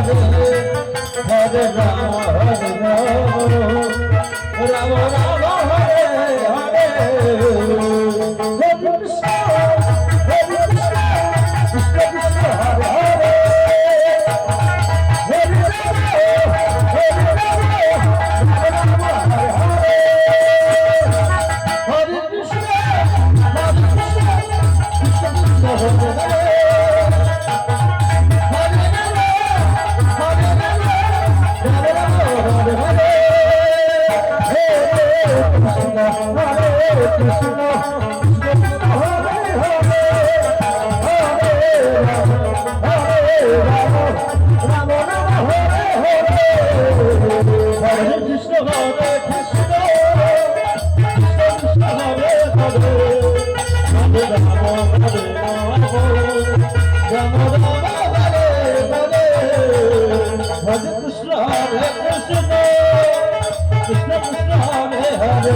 Hare Rama Hare Rama Rama Hare Hare Hare Krishna Krishna Krishna Hare Hare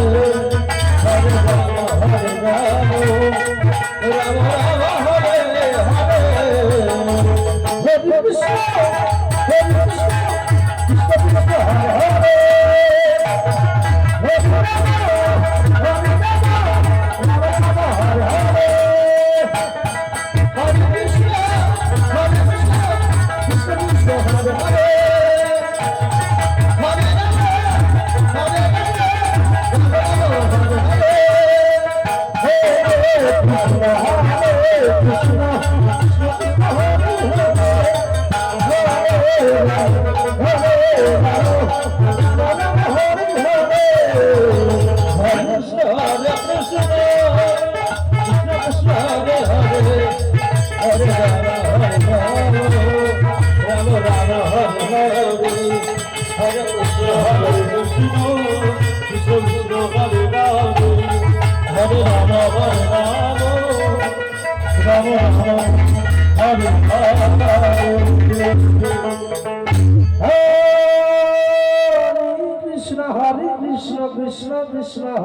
Hare Rama Rama Hare Hare Hare Krishna Krishna Krishna Hare Hare Krishna Hare Krishna Krishna Krishna Hare